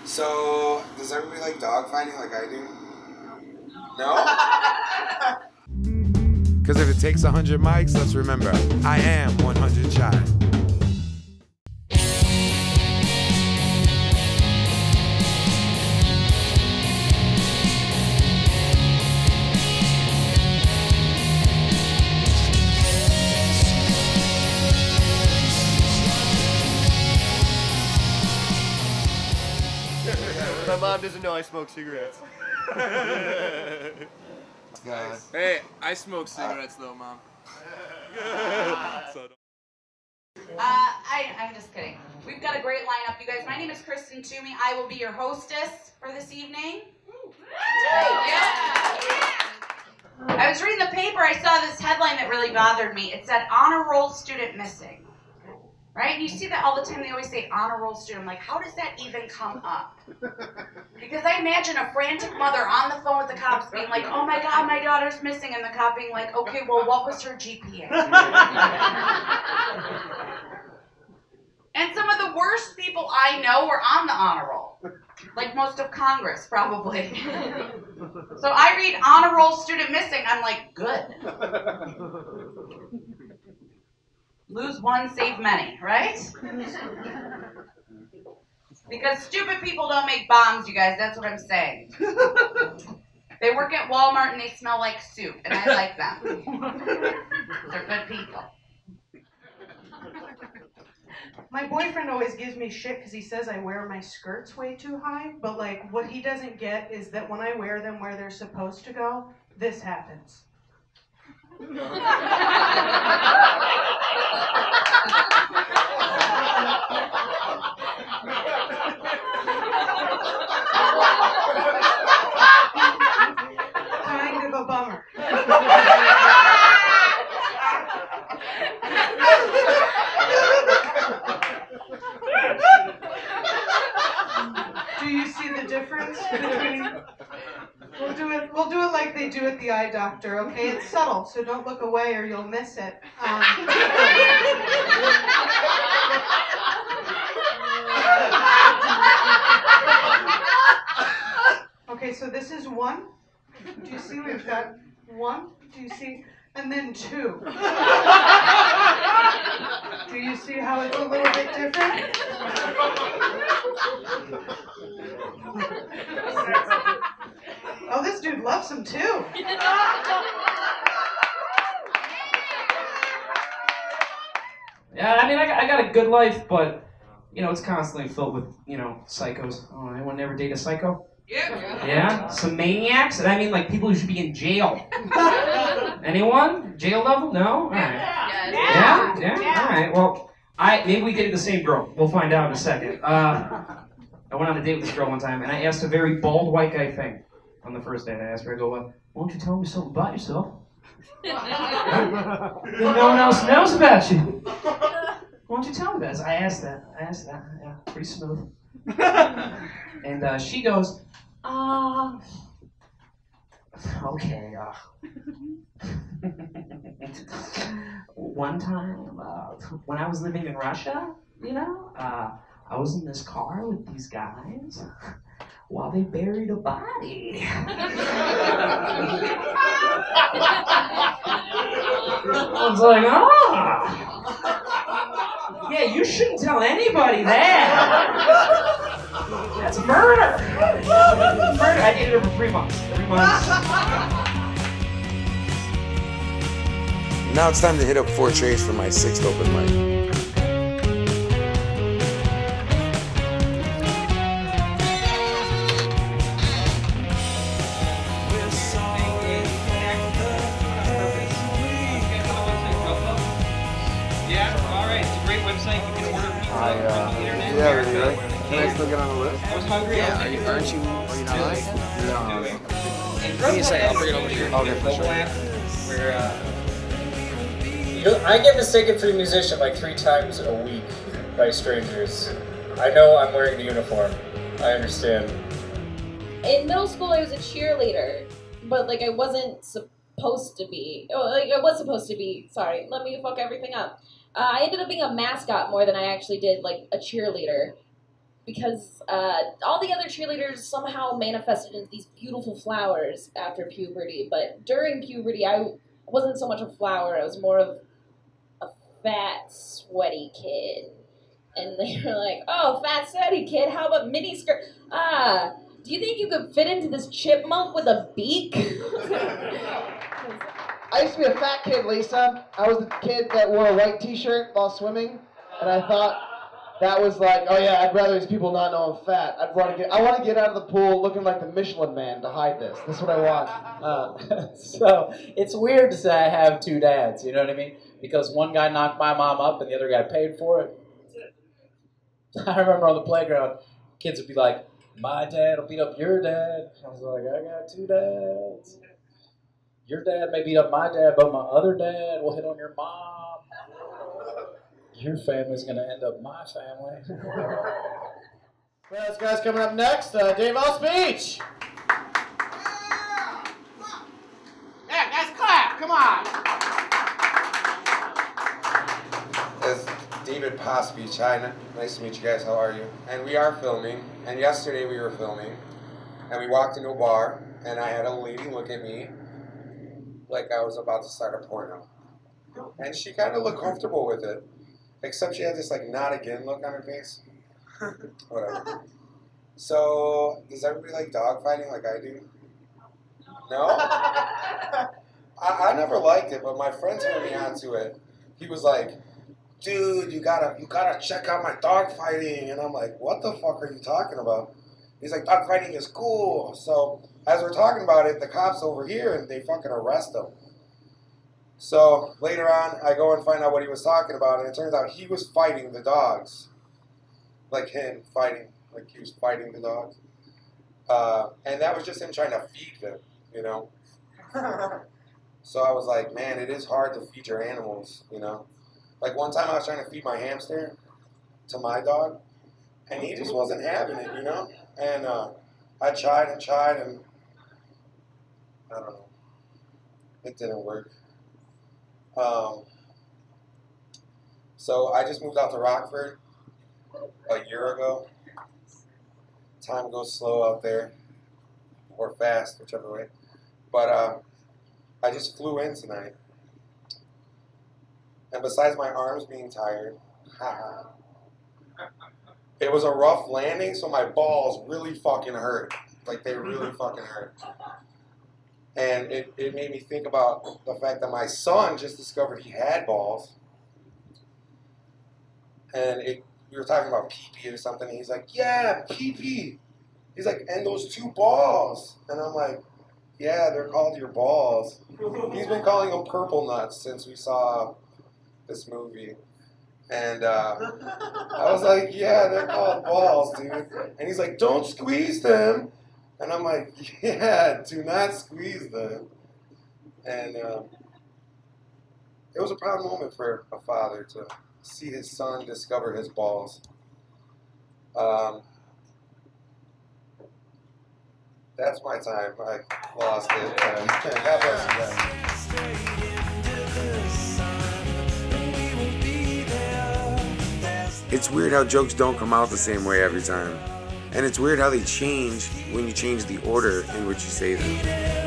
So, does everybody like dog fighting like I do? No? Because if it takes 100 mics, let's remember, I am 100 shy. My mom doesn't know I smoke cigarettes. Nice. Hey, I smoke cigarettes though, Mom. I'm just kidding. We've got a great lineup, you guys. My name is Kristen Toomey. I will be your hostess for this evening. Yeah. I was reading the paper. I saw this headline that really bothered me. It said, honor roll student missing. Right? And you see that all the time. They always say honor roll student. I'm like, how does that even come up? Because I imagine a frantic mother on the phone with the cops being like, oh my God, my daughter's missing. And the cop being like, okay, well, what was her GPA? And some of the worst people I know were on the honor roll. Like most of Congress, probably. So I read honor roll student missing. I'm like, good. Lose one, save many, right? Because stupid people don't make bombs, you guys. That's what I'm saying. They work at Walmart and they smell like soup, and I like them. They're good people. My boyfriend always gives me shit because he says I wear my skirts way too high, but like what he doesn't get is that when I wear them where they're supposed to go, this happens. Kind of a bummer. Do you see the difference between... We'll do it like they do at the eye doctor, okay? It's subtle, so don't look away or you'll miss it. Okay, so this is one. Do you see we've got one? Do you see? And then two. Do you see how it's a little bit different? Oh, this dude loves them too. Yeah, I mean, I got a good life, but, you know, it's constantly filled with, you know, psychos. Oh, anyone ever date a psycho? Yeah? Some maniacs? And I mean, like, people who should be in jail. Anyone? Jail level? No? All right. Yeah? All right, well, maybe we dated the same girl. We'll find out in a second. I went on a date with this girl one time, and I asked a very bald white guy thing. On the first date, I asked her, I go, why don't you tell me something about yourself? No one else knows about you. Why don't you tell me that? I asked that. Yeah, pretty smooth. And she goes, okay. One time, when I was living in Russia, you know, I was in this car with these guys. While they buried a body. I was like, yeah, you shouldn't tell anybody that. That's murder. Murder. I dated her for 3 months. 3 months. Now it's time to hit up Four Treys for my 6th open mic. Yeah, really. Can I still get on the list? I was hungry. Yeah, aren't you not like? No. Give me a second, I'll bring it over here. Okay, for sure. Where, I get mistaken for a musician like 3 times a week by strangers. I know I'm wearing the uniform. I understand. In middle school, I was a cheerleader, but like I wasn't supposed to be. Oh, like I was supposed to be. Sorry, let me fuck everything up. I ended up being a mascot more than I actually did like a cheerleader. because all the other cheerleaders somehow manifested into these beautiful flowers after puberty, but during puberty I wasn't so much a flower, I was more of a fat, sweaty kid. And they were like, oh, fat, sweaty kid, how about mini skirt? Do you think you could fit into this chipmunk with a beak? I used to be a fat kid, Lisa. I was the kid that wore a white t-shirt while swimming, and I thought that was like, oh yeah, I'd rather these people not know I'm fat. I want to get out of the pool looking like the Michelin Man to hide this. This is what I want. So it's weird to say I have two dads, you know what I mean? Because one guy knocked my mom up and the other guy paid for it. I remember on the playground, kids would be like, my dad will beat up your dad. I was like, I got two dads. Your dad may beat up my dad, but my other dad will hit on your mom. Your family's going to end up my family. Well, this guy's coming up next, David Pospiech. Yeah, guys, clap. Come on. It's David Pospiech. Hi, nice to meet you guys. How are you? And we are filming. And yesterday we were filming. And we walked into a bar. And I had a lady look at me like I was about to start a porno. And she kind of looked comfortable with it. Except she had this like not again look on her face. Whatever. So, does everybody like dog fighting like I do? No? I never liked it, but my friend turned me onto it. He was like, dude, you gotta check out my dog fighting. And I'm like, what the fuck are you talking about? He's like, dog fighting is cool. So as we're talking about it, the cops over here and they fucking arrest him. So later on, I go and find out what he was talking about, and it turns out he was fighting the dogs. Like him fighting, like he was fighting the dogs. And that was just him trying to feed them, you know? So I was like, man, it is hard to feed your animals, you know? Like one time I was trying to feed my hamster to my dog, and he just wasn't having it, you know? And I tried and tried, and I don't know. It didn't work. So I just moved out to Rockford a year ago. Time goes slow out there, or fast, whichever way. But I just flew in tonight. And besides my arms being tired, it was a rough landing, so my balls really fucking hurt. Like, they really fucking hurt. And it made me think about the fact that my son just discovered he had balls. And we were talking about pee-pee or something, and he's like, yeah, pee-pee. He's like, and those two balls. And I'm like, yeah, they're called your balls. He's been calling them purple nuts since we saw this movie. And I was like, yeah, they're called balls, dude. And he's like, don't squeeze them. And I'm like, yeah, do not squeeze them. And it was a proud moment for a father to see his son discover his balls. That's my time. I lost it. God bless you guys. It's weird how jokes don't come out the same way every time. And it's weird how they change when you change the order in which you say them.